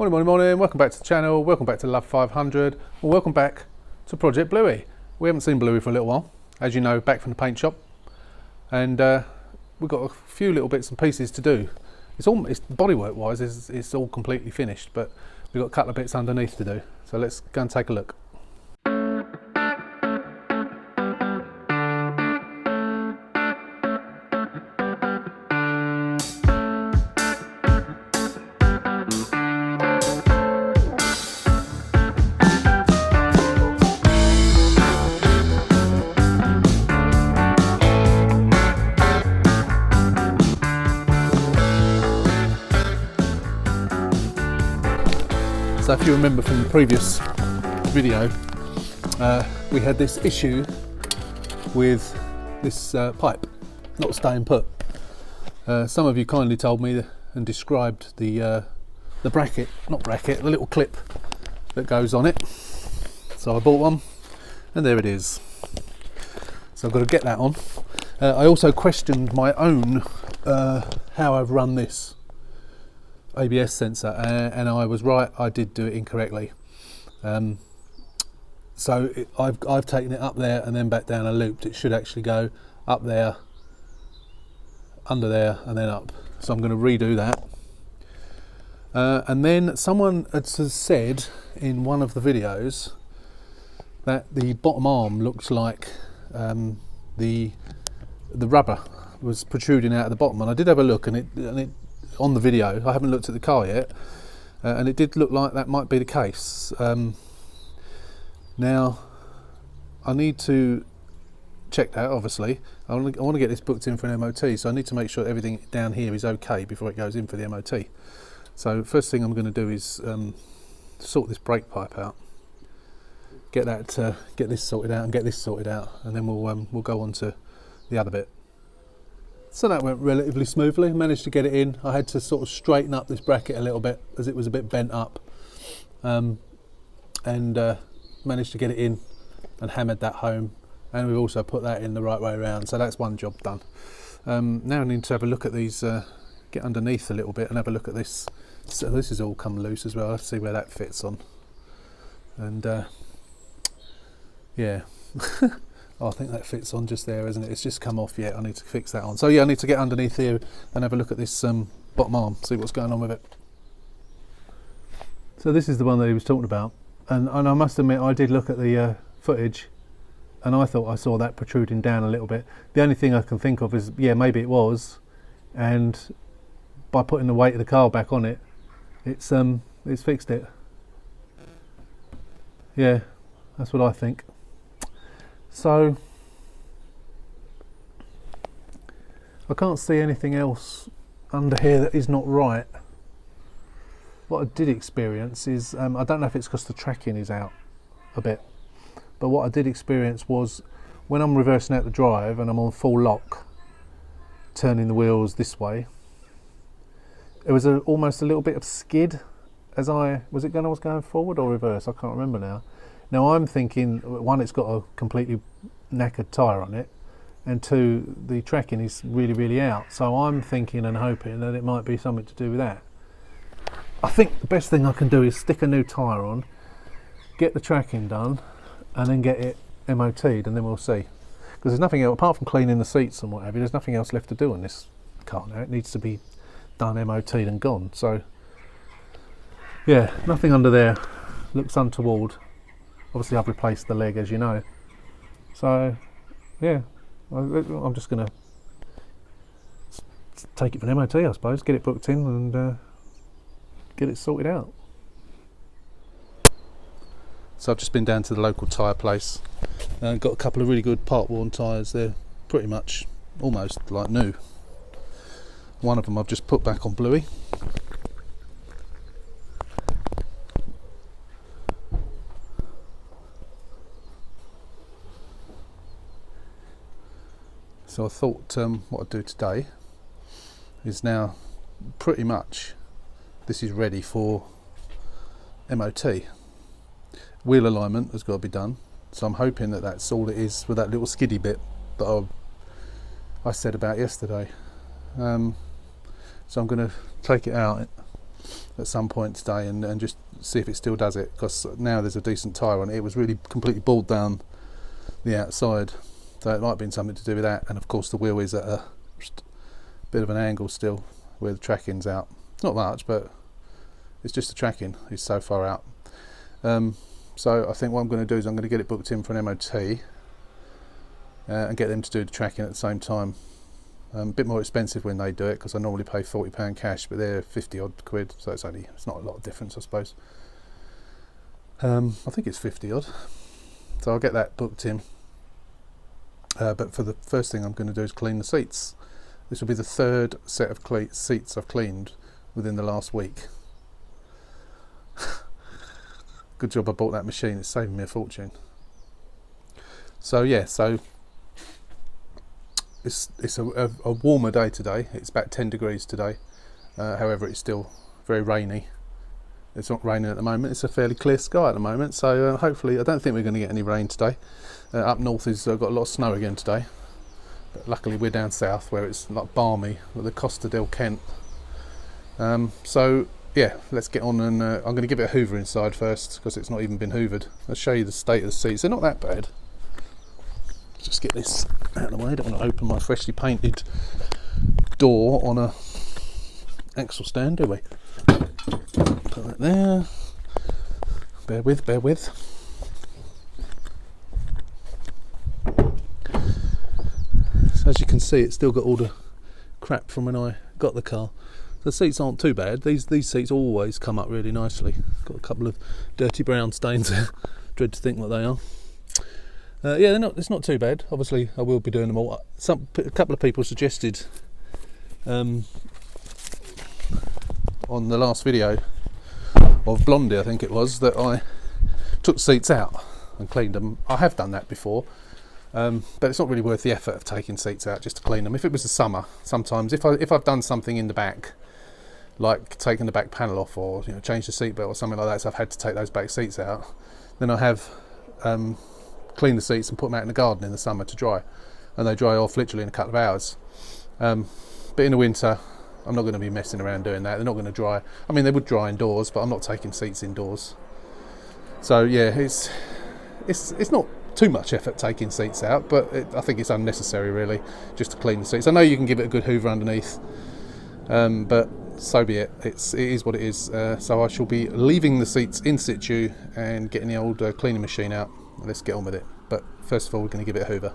Morning, welcome back to the channel, welcome back to Love 500, and welcome back to Project Bluey. We haven't seen Bluey for a little while, as you know, back from the paint shop, and we've got a few little bits and pieces to do. It's bodywork wise, it's all completely finished, but we've got a couple of bits underneath to do, so let's go and take a look. So if you remember from the previous video, we had this issue with this pipe not staying put. Some of you kindly told me and described the bracket, the little clip that goes on it. So I bought one, and there it is. So I've got to get that on. I also questioned my own how I've run this ABS sensor, and I was right, I did do it incorrectly. So I've taken it up there and then back down and looped. It should actually go up there, under there, and then up. So I'm going to redo that. And then someone has said in one of the videos that the bottom arm looks like the rubber was protruding out of the bottom, and I did have a look, and it on the video, I haven't looked at the car yet, and it did look like that might be the case. Now I need to check that, obviously. I want to get this booked in for an MOT, so I need to make sure everything down here is okay before it goes in for the MOT. So first thing I'm going to do is sort this brake pipe out, get this sorted out, and get this sorted out, and then we'll go on to the other bit. So that went relatively smoothly, managed to get it in. I had to sort of straighten up this bracket a little bit as it was a bit bent up, and managed to get it in and hammered that home, and we've also put that in the right way around, so that's one job done. Now I need to have a look at these, get underneath a little bit and have a look at this. So this has all come loose as well. Let's see where that fits on, and yeah. Oh, I think that fits on just there, isn't it? It's just come off yet. I need to fix that on. So yeah, I need to get underneath here and have a look at this bottom arm, see what's going on with it. So this is the one that he was talking about, and I must admit I did look at the footage, and I thought I saw that protruding down a little bit. The only thing I can think of is, yeah, maybe it was, and by putting the weight of the car back on it, it's fixed it. Yeah, that's what I think. So I can't see anything else under here that is not right. What I did experience is, I don't know if it's because the tracking is out a bit, but what I did experience was when I'm reversing out the drive and I'm on full lock, turning the wheels this way, it was almost a little bit of skid as I was going forward or reverse, I can't remember now. Now I'm thinking, one, it's got a completely knackered tyre on it, and two, the tracking is really out. So I'm thinking and hoping that it might be something to do with that. I think the best thing I can do is stick a new tyre on, get the tracking done, and then get it MOT'd, and then we'll see. Because there's nothing else, apart from cleaning the seats and what have you, there's nothing else left to do on this car now. It needs to be done, MOT'd and gone. So yeah, nothing under there, looks untoward. Obviously I've replaced the leg, as you know. So yeah, I'm just going to take it for an MOT, I suppose, get it booked in and get it sorted out. So I've just been down to the local tyre place, got a couple of really good part-worn tyres. They're pretty much almost like new. One of them I've just put back on Bluey. So I thought what I'd do today is, now pretty much this is ready for MOT. Wheel alignment has got to be done, so I'm hoping that that's all it is with that little skiddy bit that I said about yesterday. So I'm going to take it out at some point today and just see if it still does it, because now there's a decent tyre on it. It was really completely balled down the outside, so it might have been something to do with that. And of course the wheel is at a bit of an angle still where the tracking's out. Not much, but it's just the tracking is so far out. So I think what I'm going to do is I'm going to get it booked in for an MOT and get them to do the tracking at the same time. A bit more expensive when they do it, because I normally pay £40 cash, but they're 50 odd quid, so it's not a lot of difference, I suppose. I think it's 50 odd, so I'll get that booked in. But for the first thing I'm going to do is clean the seats. This will be the third set of seats I've cleaned within the last week. Good job I bought that machine, it's saving me a fortune. So yeah, it's a warmer day today. It's about 10 degrees today. However, it's still very rainy. It's not raining at the moment. It's a fairly clear sky at the moment. So hopefully, I don't think we're going to get any rain today. Up north has got a lot of snow again today. But luckily we're down south where it's like balmy with the Costa del Kent. So yeah, let's get on, and I'm going to give it a hoover inside first, because it's not even been hoovered. I'll show you the state of the seats. They're not that bad. Just get this out of the way. I don't want to open my freshly painted door on a axle stand, do we? Put that there. Bear with. So as you can see, it's still got all the crap from when I got the car. The seats aren't too bad. These seats always come up really nicely. Got a couple of dirty brown stains there. Dread to think what they are. Yeah, it's not too bad. Obviously, I will be doing them all. A couple of people suggested on the last video of Blondie, I think it was, that I took seats out and cleaned them. I have done that before, but it's not really worth the effort of taking seats out just to clean them. If it was the summer, sometimes if I've done something in the back, like taking the back panel off, or change the seatbelt or something like that, so I've had to take those back seats out, then I have clean the seats and put them out in the garden in the summer to dry, and they dry off literally in a couple of hours. But in the winter, I'm not going to be messing around doing that. They're not going to dry. I mean, they would dry indoors, but I'm not taking seats indoors. So yeah, it's not too much effort taking seats out, but I think it's unnecessary really, just to clean the seats. I know you can give it a good hoover underneath, but so be it. It is what it is. So I shall be leaving the seats in situ and getting the old cleaning machine out. Let's get on with it. But first of all, we're going to give it a hoover.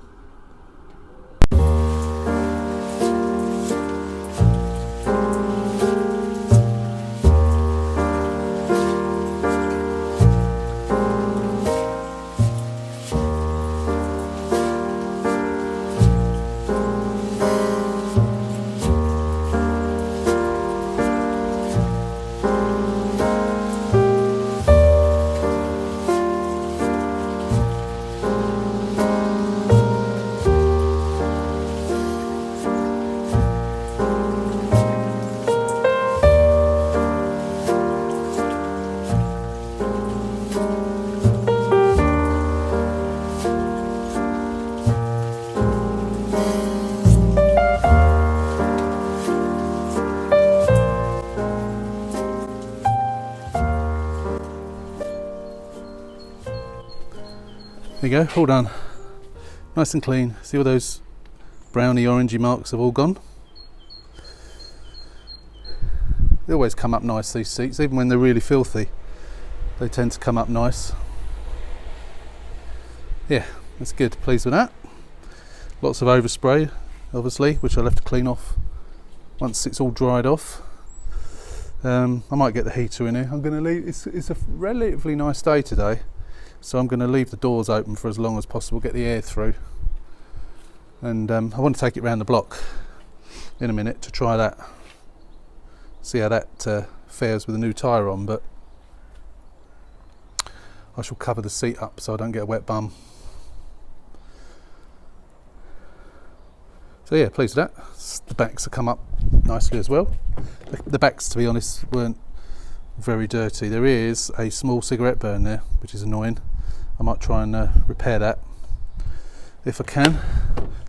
There you go, all done. Nice and clean. See all those browny orangey marks have all gone? They always come up nice, these seats, even when they're really filthy. They tend to come up nice. Yeah, that's good, pleased with that. Lots of overspray, obviously, which I'll have to clean off once it's all dried off. I might get the heater in here. I'm going to leave. It's a relatively nice day today, so I'm going to leave the doors open for as long as possible, get the air through. And I want to take it round the block in a minute to try that, see how that fares with the new tyre on, but I shall cover the seat up so I don't get a wet bum. So yeah, pleased with that. The backs have come up nicely as well. The backs, to be honest, weren't very dirty. There is a small cigarette burn there, which is annoying. I might try and repair that if I can.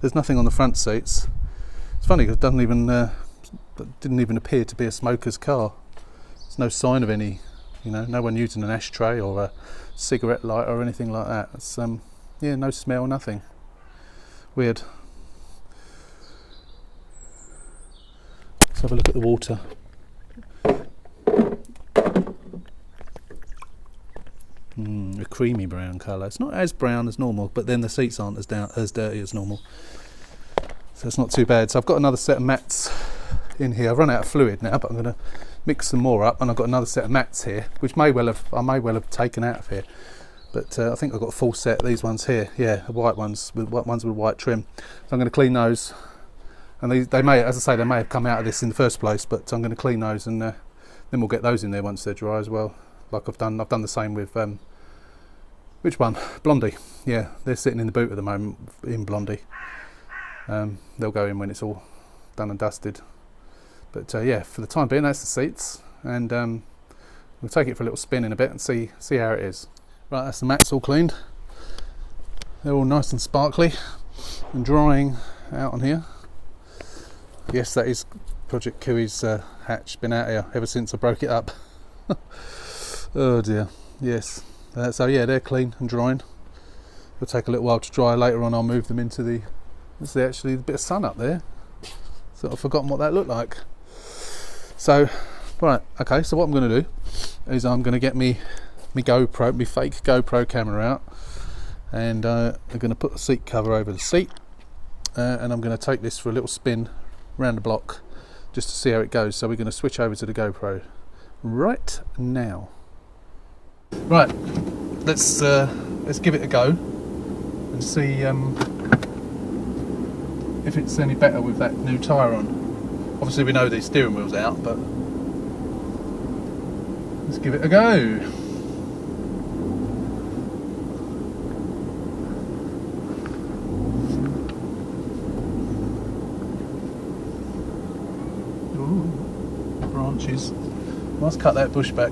There's nothing on the front seats. It's funny because it didn't even appear to be a smoker's car. no sign of any, no one using an ashtray or a cigarette lighter or anything like that. It's yeah, no smell, nothing. Weird. Let's have a look at the water. A creamy brown colour. It's not as brown as normal, but then the seats aren't as dirty as normal, so it's not too bad. So I've got another set of mats in here. I've run out of fluid now, but I'm going to mix some more up, and I've got another set of mats here, which I may well have taken out of here, but I think I've got a full set. These ones here, yeah, the white ones with white trim. So I'm going to clean those, and they may, as I say, they may have come out of this in the first place, but I'm going to clean those, and then we'll get those in there once they're dry as well. Like I've done the same with which one? Blondie. Yeah, they're sitting in the boot at the moment in Blondie. They'll go in when it's all done and dusted. But yeah, for the time being, that's the seats, and we'll take it for a little spin in a bit and see how it is. Right, that's the mats all cleaned. They're all nice and sparkly and drying out on here. Yes, that is Project Kiwi's hatch. Been out here ever since I broke it up. Oh dear. Yes. So yeah, they're clean and drying. It'll take a little while to dry. Later on I'll move them into the... There's actually a bit of sun up there. Sort of forgotten what that looked like. So, right, okay, so what I'm going to do is I'm going to get me GoPro, my fake GoPro camera out, and I'm going to put the seat cover over the seat, and I'm going to take this for a little spin round the block just to see how it goes. So we're going to switch over to the GoPro right now. Right, let's give it a go and see if it's any better with that new tyre on. Obviously we know the steering wheel's out, but let's give it a go. Ooh, branches. Must cut that bush back.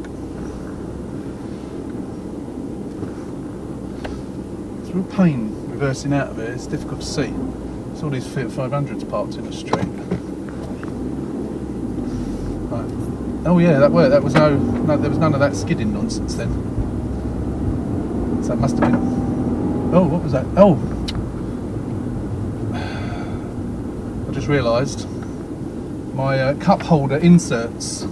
It's a real pain reversing out of it. It's difficult to see. It's all these Fiat 500s parked in the street. Right. Oh yeah, that worked. That was there was none of that skidding nonsense then. So that must have been. Oh, what was that? Oh, I just realised my cup holder inserts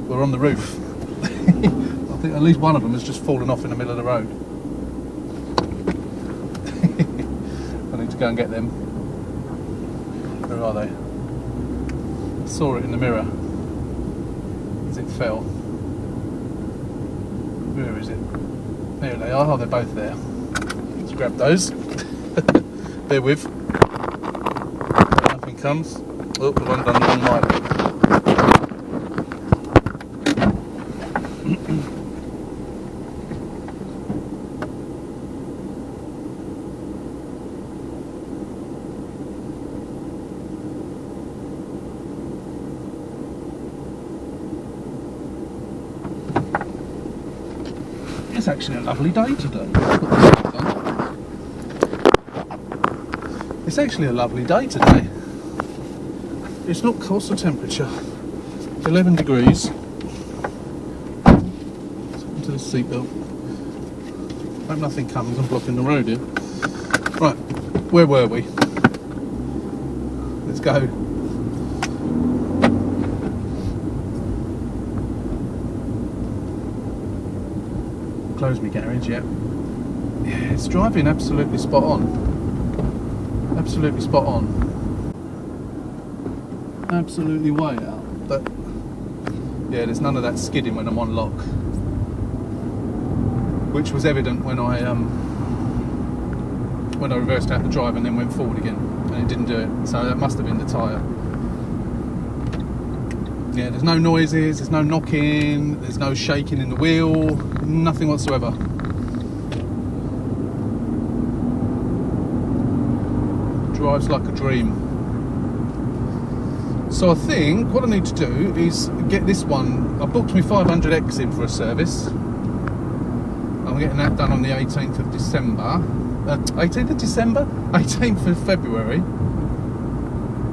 were on the roof. I think at least one of them has just fallen off in the middle of the road. I need to go and get them. Where are they? I saw it in the mirror as it fell. Where is it? There they are. Oh, they're both there. Let's grab those. Bear with. Nothing comes. Oh, the one done the wrong way. It's actually a lovely day today. It's actually a lovely day today. It's not coastal temperature. It's 11 degrees. Into the seatbelt. Hope nothing comes. I'm blocking the road here. Right, where were we? Let's go. Close my garage, yeah. Yeah, it's driving absolutely spot on. Absolutely spot on. Absolutely way out. But yeah, there's none of that skidding when I'm on lock, which was evident when I reversed out the drive and then went forward again, and it didn't do it. So that must have been the tyre. Yeah, there's no noises, there's no knocking, there's no shaking in the wheel, nothing whatsoever. Drives like a dream. So I think what I need to do is get this one. I booked my 500X in for a service. I'm getting that done on the 18th of December. 18th of December? 18th of February.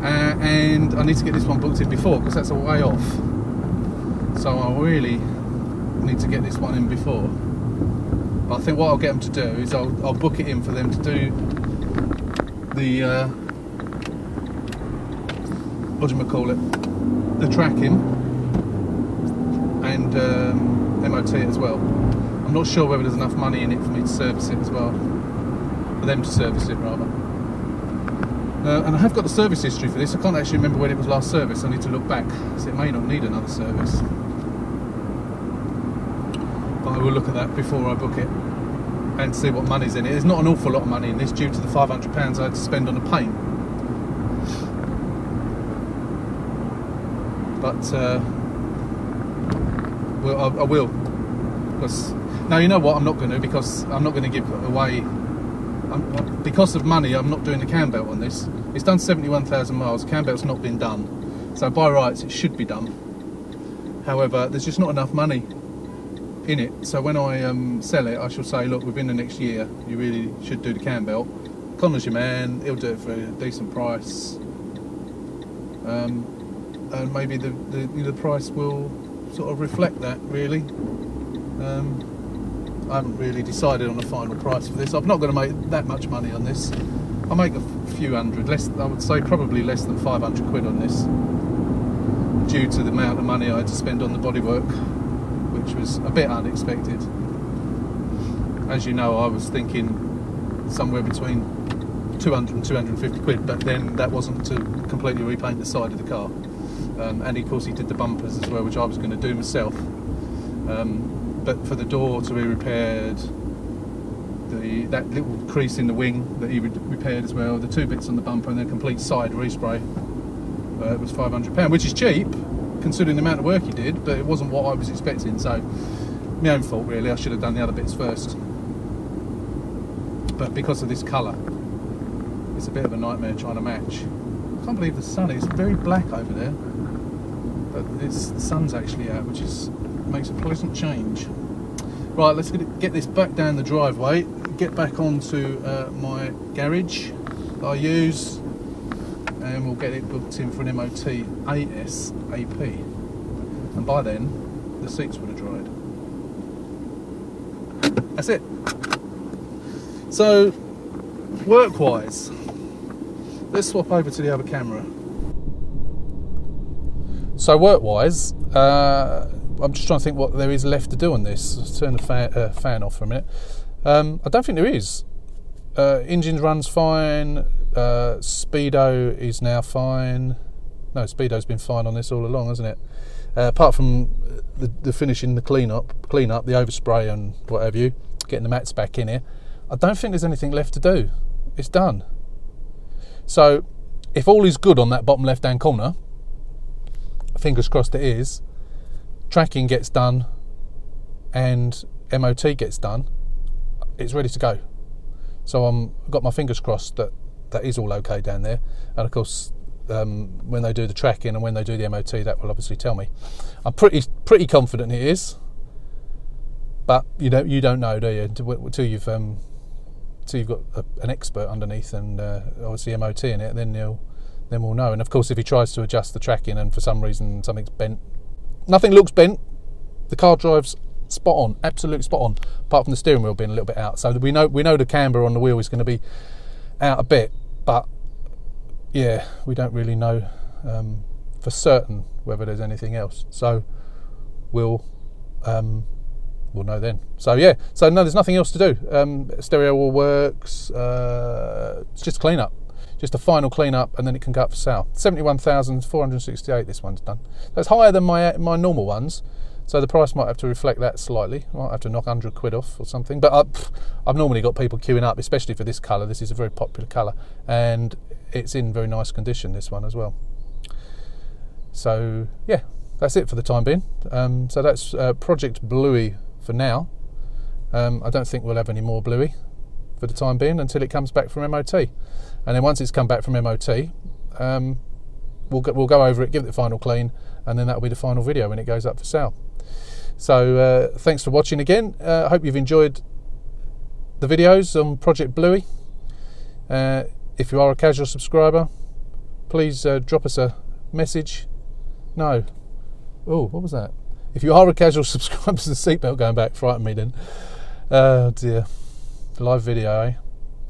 And I need to get this one booked in before because that's a way off. so I really need to get this one in before. But I think what I'll get them to do is I'll book it in for them to do the what do you call it, the tracking and MOT it as well. I'm not sure whether there's enough money in it for me to service it as well, for them to service it rather. And I have got the service history for this. I can't actually remember when it was last serviced. I need to look back, so it may not need another service. But I will look at that before I book it and see what money's in it. There's not an awful lot of money in this due to the £500 I had to spend on the paint. But I will. Because, now you know what I'm not going to, because I'm not going to give away. Because of money, I'm not doing the cam belt on this. It's done 71,000 miles. The cam belt's not been done, so by rights it should be done. However, there's just not enough money in it. So when I sell it, I shall say, look, within the next year, you really should do the cam belt. Connor's your man. He'll do it for a decent price, and maybe the price will sort of reflect that. Really. I haven't really decided on a final price for this. I'm not going to make that much money on this. I'll make a few hundred, less. I would say probably less than 500 quid on this, due to the amount of money I had to spend on the bodywork, which was a bit unexpected. As you know, I was thinking somewhere between 200 and 250 quid, but then that wasn't to completely repaint the side of the car. And of course he did the bumpers as well, which I was going to do myself. But for the door to be repaired, that little crease in the wing that he repaired as well, the 2 bits on the bumper and the complete side respray, it was £500, which is cheap considering the amount of work he did, but it wasn't what I was expecting, so my own fault really. I should have done the other bits first. But because of this colour, it's a bit of a nightmare trying to match. I can't believe the sun is very black over there, but the sun's actually out, which makes a pleasant change. Right, let's get this back down the driveway, get back onto my garage that I use, and we'll get it booked in for an MOT ASAP. And by then, the seats would have dried. That's it. So, work-wise, let's swap over to the other camera. So work-wise, I'm just trying to think what there is left to do on this. Let's turn the fan off for a minute. I don't think there is. Engine runs fine. Speedo is now fine. No, Speedo's been fine on this all along, hasn't it? Apart from the finishing, the clean-up, the overspray and what have you, getting the mats back in here, I don't think there's anything left to do. It's done. So, if all is good on that bottom left-hand corner, fingers crossed it is, tracking gets done and MOT gets done, it's ready to go. So I've got my fingers crossed that is all okay down there. And of course, when they do the tracking and when they do the MOT, that will obviously tell me. I'm pretty confident it is, but you don't know, do you? Until you've got an expert underneath and obviously MOT in it, then we'll know. And of course, if he tries to adjust the tracking and for some reason something's bent, nothing looks bent. The car drives spot on, absolutely spot on, apart from the steering wheel being a little bit out. So we know the camber on the wheel is going to be out a bit, but yeah, we don't really know for certain whether there's anything else. So we'll know then. So yeah, so no, there's nothing else to do. Stereo all works. It's just clean up. Just a final clean up, and then it can go up for sale. 71,468. This one's done. That's higher than my normal ones, so the price might have to reflect that slightly. I might have to knock 100 quid off or something. But I've normally got people queuing up, especially for this colour. This is a very popular colour, and it's in very nice condition. This one as well. So yeah, that's it for the time being. So that's Project Bluey for now. I don't think we'll have any more Bluey for the time being until it comes back from MOT. And then once it's come back from MOT, we'll go over it, give it the final clean, and then that'll be the final video when it goes up for sale. So thanks for watching again. I hope you've enjoyed the videos on Project Bluey. If you are a casual subscriber, please drop us a message. No. Oh, what was that? If you are a casual subscriber, the seatbelt going back frightened me then. Oh dear. Live video, eh?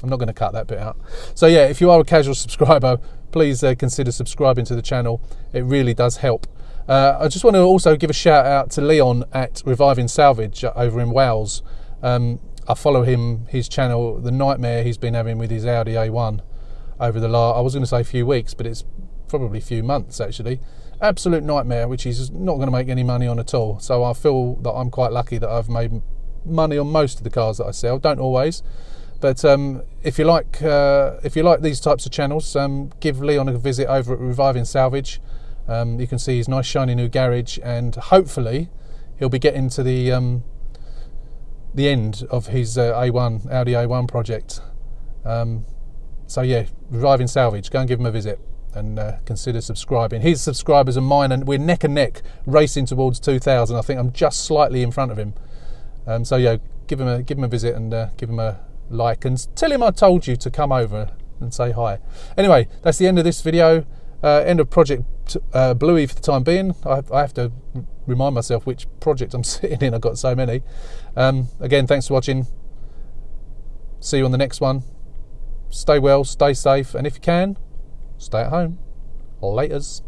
I'm not going to cut that bit out. So yeah, if you are a casual subscriber, please consider subscribing to the channel. It really does help. I just want to also give a shout out to Leon at Reviving Salvage over in Wales. I follow his channel, the nightmare he's been having with his Audi A1 over the last, I was going to say a few weeks, but it's probably a few months actually. Absolute nightmare, which he's not going to make any money on at all. So I feel that I'm quite lucky that I've made money on most of the cars that I sell. Don't always, but if you like these types of channels, give Leon a visit over at Reviving Salvage. You can see his nice shiny new garage, and hopefully he'll be getting to the end of his Audi A1 project. So yeah, Reviving Salvage, go and give him a visit and consider subscribing. His subscribers are mine, and we're neck and neck racing towards 2,000. I think I'm just slightly in front of him. So yeah, give him a visit and give him a like, and tell him I told you to come over and say hi. Anyway, that's the end of this video. End of project Bluey for the time being. I have to remind myself which project I'm sitting in. I've got so many. Again, thanks for watching. See you on the next one. Stay well, stay safe, and if you can, stay at home. Laters.